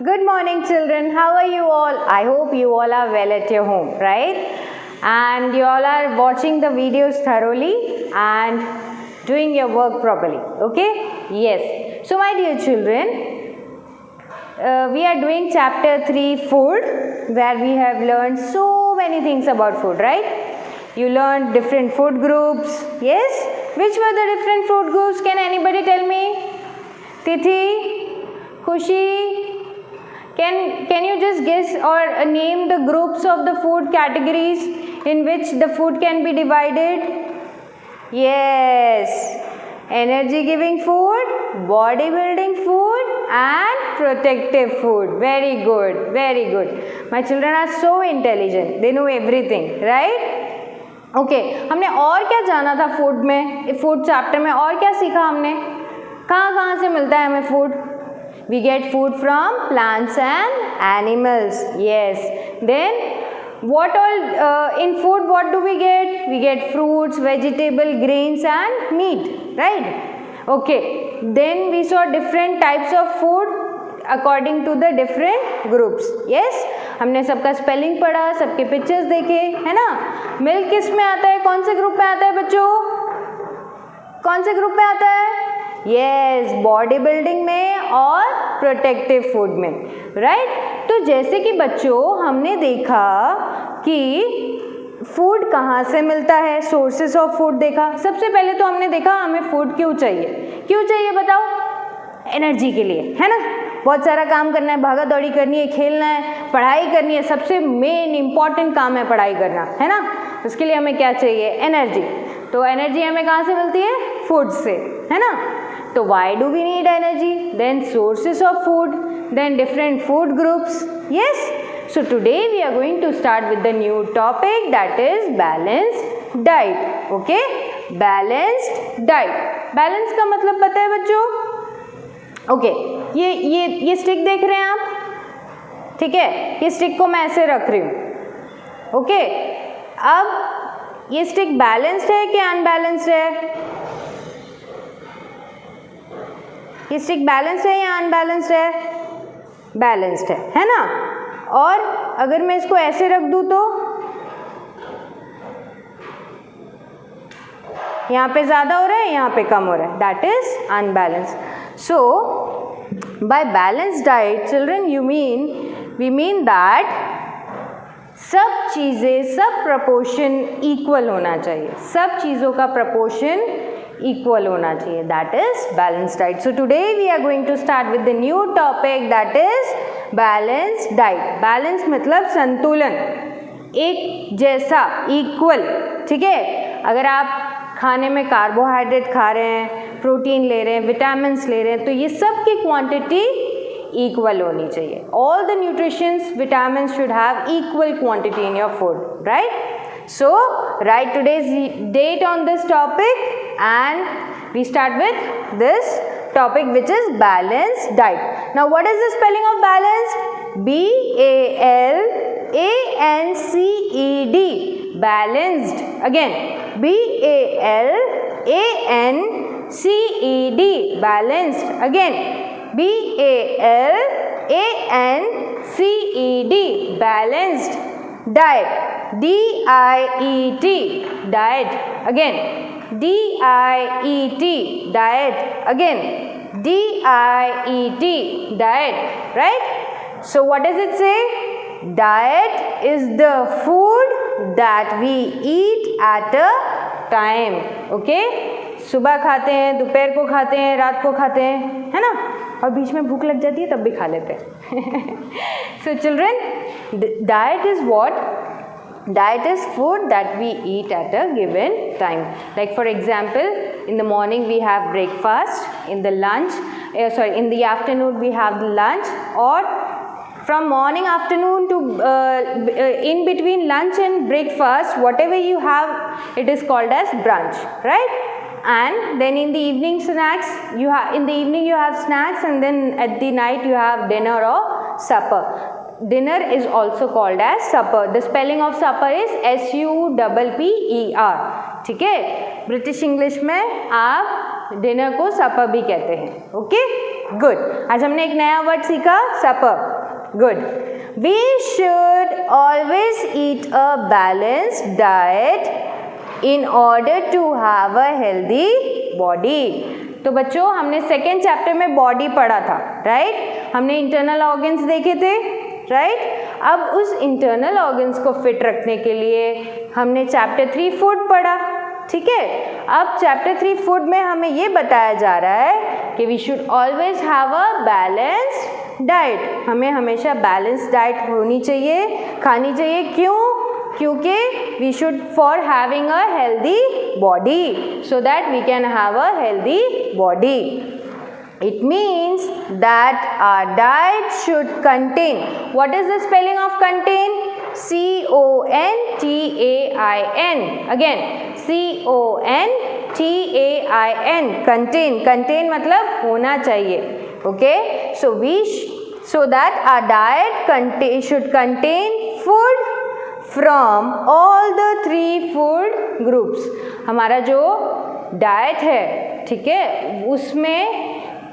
Good morning, children. How are you all? I hope you all are well at your home, right? And you all are watching the videos thoroughly and doing your work properly. Okay? Yes. So, my dear children, we are doing chapter 3 food, where we have learned so many things about food, right? You learned different food groups. Yes? Which were the different food groups? Can anybody tell me? Tithi, Khushi, can you just guess or name the groups of the food categories in which the food can be divided? Yes, energy giving food, body building food and protective food. Very good, very good. My children are so intelligent. They know everything, right? Okay हमने और क्या जाना था food में, food chapter में और क्या सीखा हमने? कहाँ से मिलता है हमें food? We get food from plants and animals. Yes. Then what all in food what do we get? We get fruits, vegetable, grains and meat, right? Okay. Then we saw different types of food according to the different groups. Yes. हमने सबका spelling पढ़ा, सबके pictures देखे, है ना? Milk किस में आता है? कौन से ग्रुप में आता है बच्चों? कौन से ग्रुप में आता है? यस, बॉडी बिल्डिंग में और प्रोटेक्टिव फूड में, राइट? तो जैसे कि बच्चों हमने देखा कि फूड कहाँ से मिलता है, सोर्सेस ऑफ फूड देखा। सबसे पहले तो हमने देखा हमें फूड क्यों चाहिए बताओ? एनर्जी के लिए, है ना? बहुत सारा काम करना है, भागा दौड़ी करनी है, खेलना है, पढ़ाई करनी है। सबसे मेन इंपॉर्टेंट काम है पढ़ाई करना, है ना? उसके लिए हमें क्या चाहिए? एनर्जी। तो एनर्जी हमें कहाँ से मिलती है? फूड से, है ना? तो why do we need energy? Then sources of food, then different food groups. Yes? So today we are going to start with the new topic, that is balanced diet. Okay? Balanced diet. Balance का मतलब पता है बच्चों? Okay. ये stick देख रहे हैं आप? ठीक है? ये स्टिक को मैं ऐसे रख रही हूँ। ओके? अब ये स्टिक बैलेंस्ड है कि अनबैलेंस्ड है? ये स्टिक बैलेंस्ड है या अनबैलेंस्ड है? बैलेंस्ड है ना? और अगर मैं इसको ऐसे रख दूं तो यहाँ पे ज़्यादा हो रहा है, यहाँ पे कम हो रहा है, that is unbalanced. So by balanced diet children we mean that सब चीज़ें, सब प्रपोर्शन इक्वल होना चाहिए, सब चीज़ों का प्रपोर्शन इक्वल होना चाहिए, that is balanced diet. So today we are going to start with the new topic, that is balanced diet. Balance मतलब संतुलन, एक जैसा, इक्वल। ठीक है? अगर आप खाने में कार्बोहाइड्रेट खा रहे हैं, प्रोटीन ले रहे हैं, विटामिन्स ले रहे हैं, तो ये सब की क्वांटिटी इक्वल होनी चाहिए। All the nutritions, vitamins should have equal quantity in your food, right? So write today's date on this topic and we start with this topic, which is balanced diet. Now what is the spelling of balanced? B-A-L-A-N-C-E-D. Balanced. Again, B-A-L-A-N-C-E-D. Balanced. Again, B-A-L-A-N-C-E-D. Balanced diet. D-I-E-T, diet. Again, D-I-E-T, diet. Again, D-I-E-T, diet. Right? So what does it say? Diet is the food that we eat at a time. Okay? सुबह खाते हैं, दोपहर को खाते हैं, रात को खाते हैं, है ना? और बीच में भूख लग जाती है तब भी खा लेते हैं। So children, diet is what? Diet is food that we eat at a given time. Like for example, in the morning we have breakfast, in the in the afternoon we have the lunch, or from morning, afternoon to in between lunch and breakfast, whatever you have, it is called as brunch, right? And then in the evening snacks, in the evening you have snacks, and then at the night you have dinner or supper. Dinner is also called as supper. The spelling of supper is S-U-P-P-E-R. ठीक है? British English में आप dinner को सपर भी कहते हैं। Okay, good. आज हमने एक नया वर्ड सीखा, सपर। Good. We should always eat a balanced diet in order to have a healthy body. तो बच्चों हमने सेकेंड चैप्टर में बॉडी पढ़ा था, राइट? हमने इंटरनल ऑर्गन्स देखे थे, राइट? अब उस इंटरनल ऑर्गन्स को फिट रखने के लिए हमने चैप्टर 3 फूड पढ़ा, ठीक है? अब चैप्टर 3 फूड में हमें ये बताया जा रहा है कि we should always have a balanced diet. हमें हमेशा बैलेंस डाइट होनी चाहिए, खानी चाहिए. क्यों? क्योंकि we should for having a healthy body, so that we can have a healthy body. It means that our diet should contain. What is the spelling of contain? C-O-N-T-A-I-N. Again, C-O-N-T-A-I-N. Contain. Contain मतलब होना चाहिए. Okay? So that our diet should contain food from all the 3 food groups. हमारा जो diet है, ठीक है, उसमें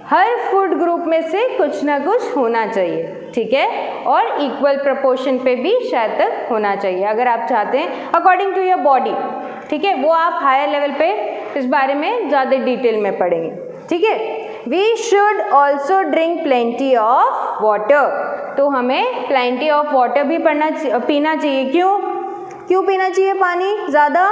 हर food group में से कुछ ना कुछ होना चाहिए, ठीक है, और इक्वल प्रपोर्शन पे भी शायद तक होना चाहिए अगर आप चाहते हैं अकॉर्डिंग टू योर बॉडी, ठीक है. वो आप हायर लेवल पे इस बारे में ज़्यादा डिटेल में पढ़ेंगे, ठीक है. We should also drink plenty of water. तो हमें प्लेंटी ऑफ वाटर भी पीना चाहिए. क्यों पीना चाहिए पानी ज़्यादा?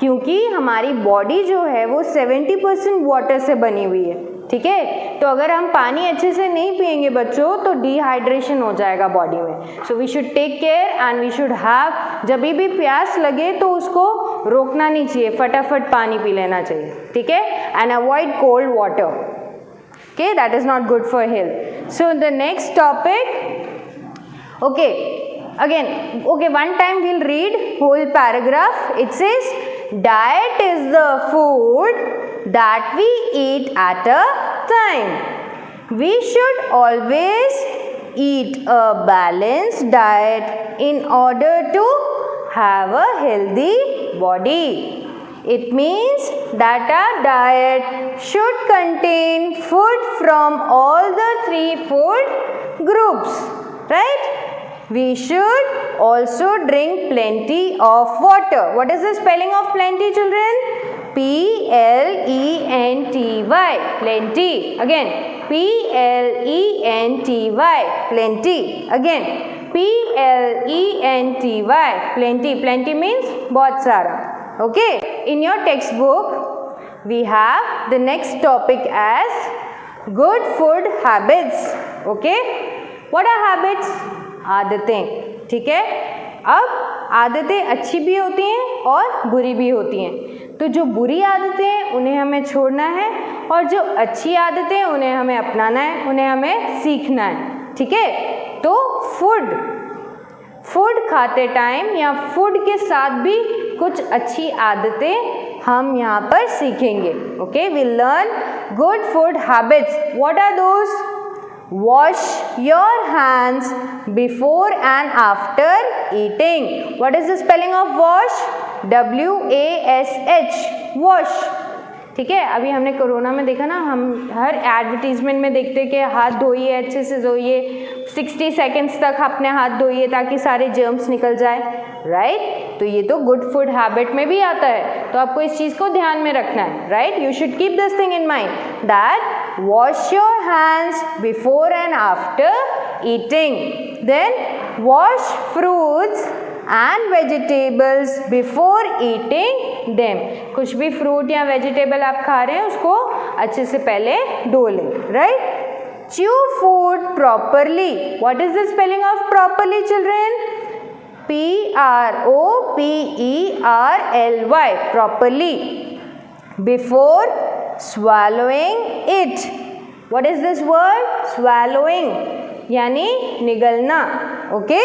क्योंकि हमारी बॉडी जो है वो 70% वाटर से बनी हुई है, ठीक है. तो अगर हम पानी अच्छे से नहीं पिएंगे बच्चों तो डिहाइड्रेशन हो जाएगा बॉडी में. So we should take care and we should have, जब भी प्यास लगे तो उसको रोकना नहीं चाहिए, फटाफट पानी पी लेना चाहिए, ठीक है. And avoid cold water. Okay, that is not good for health. So the next topic, okay, again, okay, one time we'll read whole paragraph. It says diet is the food that we eat at a time. We should always eat a balanced diet in order to have a healthy body. It means that our diet should contain food from all the 3 food groups, right? We should also drink plenty of water. What is the spelling of plenty, children? P-L-E-N-T-Y. Plenty. Again, P-L-E-N-T-Y. Plenty. Again, P-L-E-N-T-Y. Plenty. Plenty means बहुत सारा. Okay. In your textbook, we have the next topic as good food habits. Okay. What are habits? आदतें, ठीक है. अब आदतें अच्छी भी होती हैं और बुरी भी होती हैं. तो जो बुरी आदतें हैं उन्हें हमें छोड़ना है और जो अच्छी आदतें हैं उन्हें हमें अपनाना है, उन्हें हमें सीखना है, ठीक है. तो फूड खाते टाइम या फूड के साथ भी कुछ अच्छी आदतें हम यहाँ पर सीखेंगे. Okay, we learn good food habits. What are those? Wash your hands before and after eating. What is the spelling of wash? W-A-S-H. Wash. ठीक है. अभी हमने कोरोना में देखा ना, हम हर एडवर्टीजमेंट में देखते कि हाथ धोइए, अच्छे से धोइए, 60 सेकेंड्स तक अपने हाथ धोइए ताकि सारे जर्म्स निकल जाए, राइट? तो ये तो गुड फूड हैबिट में भी आता है. तो आपको इस चीज़ को ध्यान में रखना है, right? You should keep this thing in mind that wash your hands before and after eating. Then wash fruits and vegetables before eating them. कुछ भी फ्रूट या वेजिटेबल आप खा रहे हैं उसको अच्छे से पहले धो लें, right? Chew food properly. What is the spelling of properly, children? P-R-O-P-E-R-L-Y. Properly. Before swallowing it. What is this word? Swallowing यानी निगलना. ओके,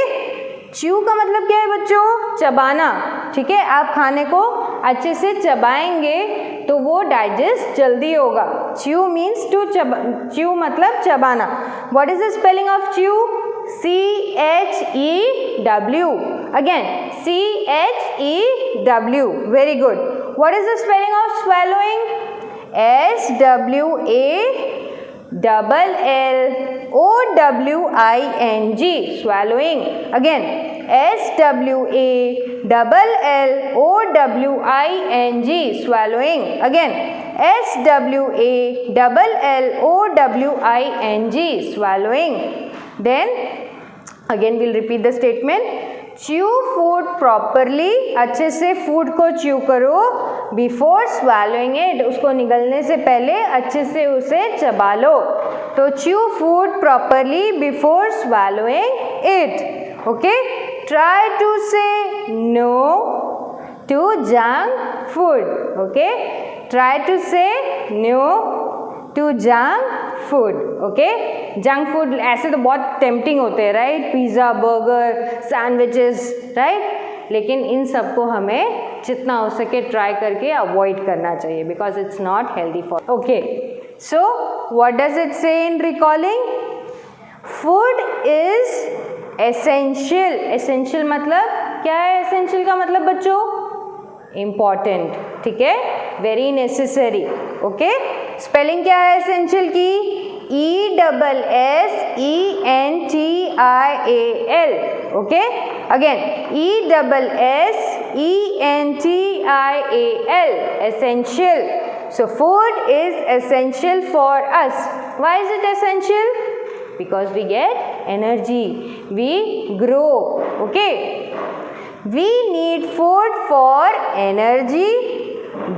च्यू का मतलब क्या है बच्चों? चबाना, ठीक है. आप खाने को अच्छे से चबाएंगे तो वो डाइजेस्ट जल्दी होगा. च्यू मीन्स टू च्यू मतलब चबाना. What is the spelling of chew? C-H-E-W. Again, C-H-E-W. Very good. What is the spelling of swallowing? S-W-A-L-L-O-W-I-N-G. S-W-A-L-L-O-W-I-N-G, swallowing. Again, S-W-A-L-L-O-W-I-N-G, swallowing. Again, S-W-A-L-L-O-W-I-N-G, swallowing. Then again we'll repeat the statement. Chew food properly, अच्छे से food को chew करो. Before swallowing it, उसको निगलने से पहले अच्छे से उसे चबा लो. तो chew food properly before swallowing it. Okay? Try to say no to junk food. Okay? Try to say no to junk food. Okay? Junk food ऐसे तो बहुत टेम्पटिंग होते हैं, right? Pizza, burger, sandwiches, right? लेकिन इन सबको हमें जितना हो सके ट्राई करके अवॉइड करना चाहिए, because it's not healthy for. Okay, so what does it say in recalling? Food is essential. Essential मतलब क्या है? एसेंशियल का मतलब बच्चों इम्पॉर्टेंट, ठीक है? Very necessary. ओके, स्पेलिंग क्या है एसेंशियल की? E-S-S-E-N-T-I-A-L. Okay, again E-S-S-E-N-T-I-A-L, essential. So food is essential for us. Why is it essential? Because we get energy, we grow. Okay, we need food for energy,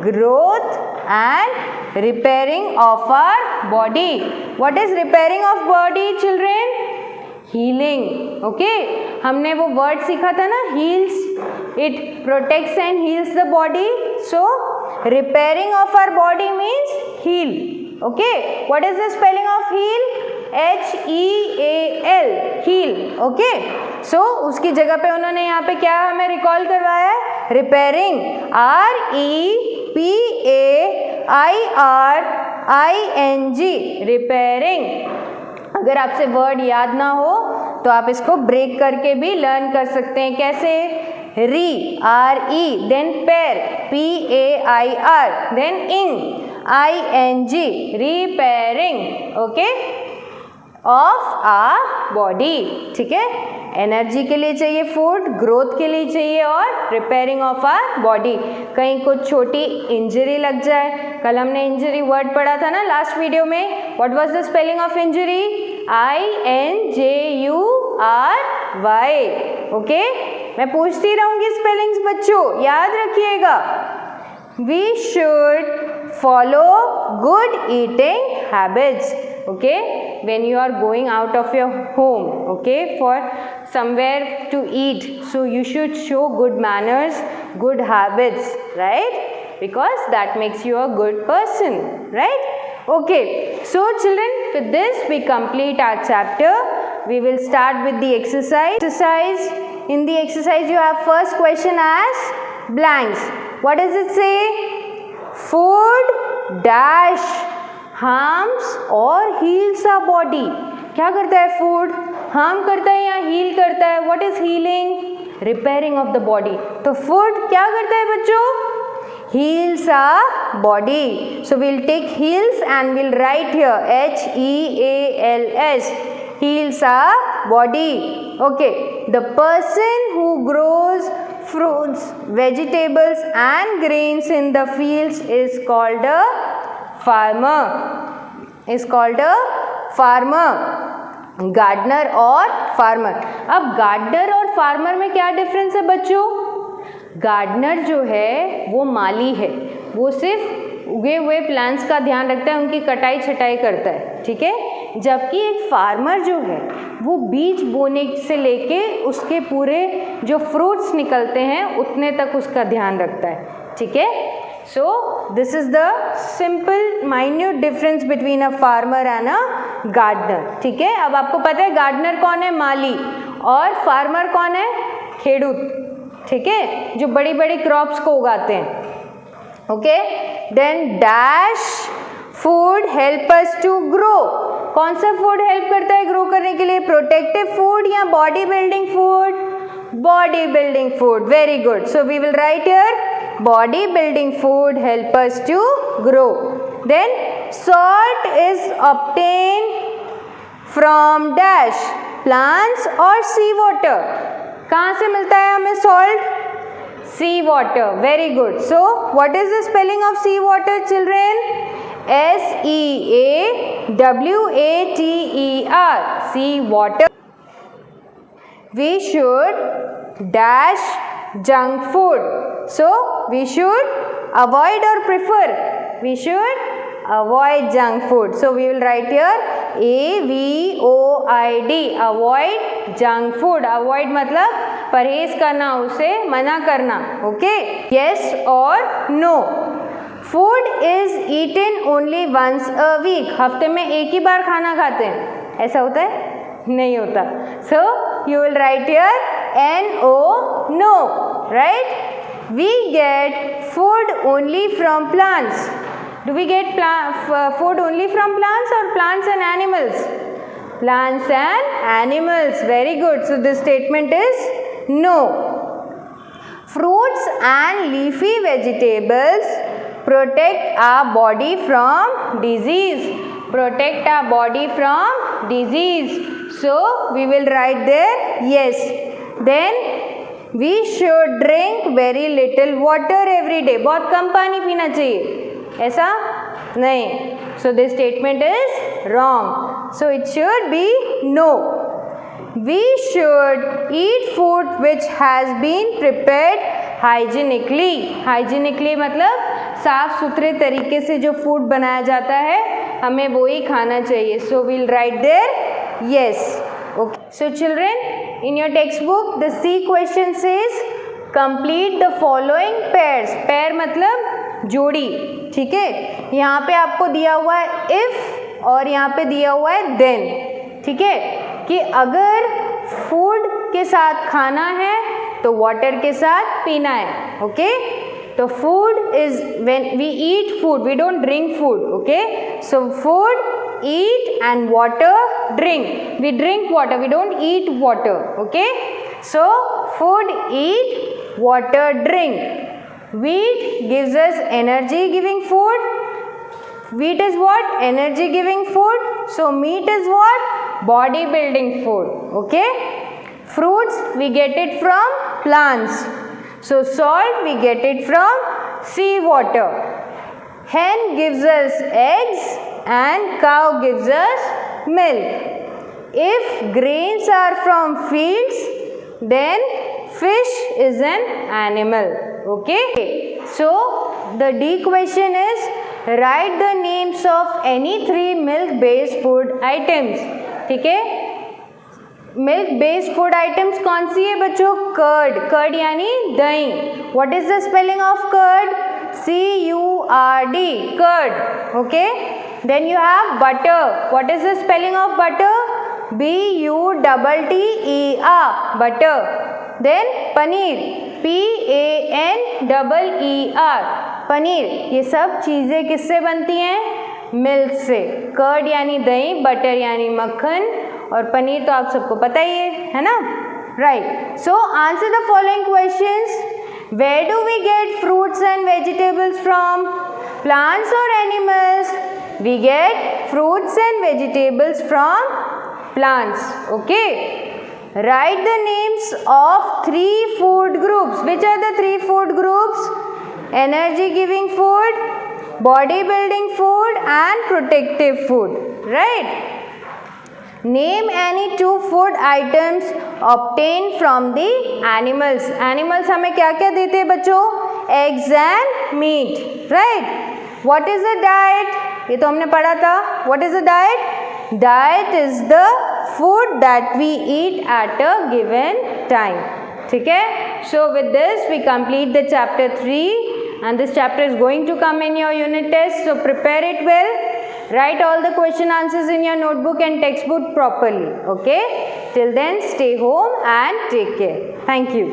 growth and repairing of our body. What is repairing of body, children? Healing. Okay, हमने वो word सीखा था ना, heals. It protects and heals the body. So repairing of our body means heal. Okay, what is the spelling of heal? H-E-A-L, heal. Okay, so उसकी जगह पे उन्होंने यहाँ पे क्या हमें रिकॉल करवाया है? repairing, R-E-P-A-I-R-I-N-G, repairing. अगर आपसे वर्ड याद ना हो तो आप इसको ब्रेक करके भी लर्न कर सकते हैं. कैसे? री, R-E, then pair, P-A-I-R, then ing, I-N-G, repairing. Okay, of our body. ठीक है, एनर्जी के लिए चाहिए फूड, ग्रोथ के लिए चाहिए और रिपेयरिंग ऑफ आवर बॉडी. कहीं कुछ छोटी इंजरी लग जाए, कल हमने इंजरी वर्ड पढ़ा था ना लास्ट वीडियो में. What was the spelling of injury? I-N-J-U-R-Y. Okay, मैं पूछती रहूंगी स्पेलिंग्स बच्चों, याद रखिएगा. We should follow good eating habits. Okay, when you are going out of your home, okay, for somewhere to eat, so you should show good manners, good habits, right? Because that makes you a good person, right? Okay, so children, with this we complete our chapter. We will start with the exercise. In the exercise you have first question as blanks. What does it say? Food dash harms or heals our body. क्या करता है food? Harm करता है या heal करता है? What is healing? Repairing of the body. तो food क्या करता है बच्चों? heals our body. So we'll take heals and we'll write here H-E-A-L-S, heals our body. Okay, the person who grows fruits, vegetables and grains in the fields is called a farmer. Gardener और farmer. अब gardener और farmer में क्या difference है बच्चों? Gardener जो है वो माली है, वो सिर्फ उगे हुए प्लांट्स का ध्यान रखता है, उनकी कटाई छटाई करता है, ठीक है. जबकि एक फार्मर जो है वो बीज बोने से लेके उसके पूरे जो फ्रूट्स निकलते हैं उतने तक उसका ध्यान रखता है, ठीक है. So this is the simple minute difference between a farmer and a gardener. ठीक है, अब आपको पता है गार्डनर कौन है? माली. और फार्मर कौन है? खेडूत. ठीक है, जो बड़ी बड़ी क्रॉप्स को उगाते हैं. Okay, then dash food help us to grow. कौन सा फूड हेल्प करता है ग्रो करने के लिए? प्रोटेक्टिव फूड या body building food? Body building food. Very good. So we will write here body building food help us to grow. Then salt is obtained from dash plants और sea water. कहाँ से मिलता है हमें salt? Sea water. Very good. So what is the spelling of sea water children? SEAWATER. sea water. We should dash junk food. So we should avoid or prefer? We should avoid junk food. So we will write here AVOID. Avoid junk food. Avoid मतलब परहेज करना, उसे मना करना. Okay? Yes or no? Food is eaten only once a week. हफ्ते में एक ही बार खाना खाते हैं. ऐसा होता है? नहीं होता. So you will write here NO. No. Right? We get food only from plants. Do we get food only from plants or plants and animals? Plants and animals. Very good. So this statement is no. Fruits and leafy vegetables protect our body from disease. Protect our body from disease. So we will write there yes. Then we should drink very little water every day. बहुत कम पानी पीना चाहिए. ऐसा नहीं. So this statement is wrong. So it should be no. We should eat food which has been prepared hygienically. Hygienically मतलब साफ सुथरे तरीके से जो फूड बनाया जाता है हमें वो ही खाना चाहिए. So we'll write there yes. Okay. So children, in your textbook the C question says complete the following pairs. pair मतलब जोड़ी. ठीक है. यहाँ पे आपको दिया हुआ है if और यहाँ पे दिया हुआ है then. ठीक है कि अगर फूड के साथ खाना है तो वाटर के साथ पीना है. ओके. तो food is when we eat food, we don't drink food. Okay. So food, eat and water, drink. We drink water, we don't eat water. Okay. So food, eat, water, drink. Wheat gives us energy giving food. Wheat is what? Energy giving food. So meat is what? Body building food. Okay. Fruits we get it from plants. So salt we get it from sea water. Hen gives us eggs and cow gives us milk. If grains are from fields, then fish is an animal. Okay. So the D question is write the names of any 3 milk based food items. ठीक है. Milk based food items कौन सी है बच्चों? Curd. Curd यानी दही. What is the spelling of curd? CURD. Curd. Okay. Then you have butter. What is the spelling of butter? BUTTER. Butter. Then paneer. PANEER. Paneer. ये सब चीज़ें किससे बनती हैं? मिल्क से. कर्ड यानी दही, बटर यानी मक्खन और पनीर तो आप सबको पता ही है ना? Right. So answer the following questions. Where do we get fruits and vegetables from? Plants और animals? We get fruits and vegetables from plants. Okay. Write the names of 3 food groups. Which are the 3 food groups? Energy giving food, body building food and protective food. Right. Name any 2 food items obtained from the animals. Animals हमें क्या क्या देते हैं बच्चों? Eggs and meat. Right. What is the diet? ये तो हमने पढ़ा था. What is the diet? Diet is the food that we eat at a given time. ठीक है. So with this we complete the chapter 3. And this chapter is going to come in your unit test, so prepare it well. Write all the question answers in your notebook and textbook properly. Okay. Till then, stay home and take care. Thank you.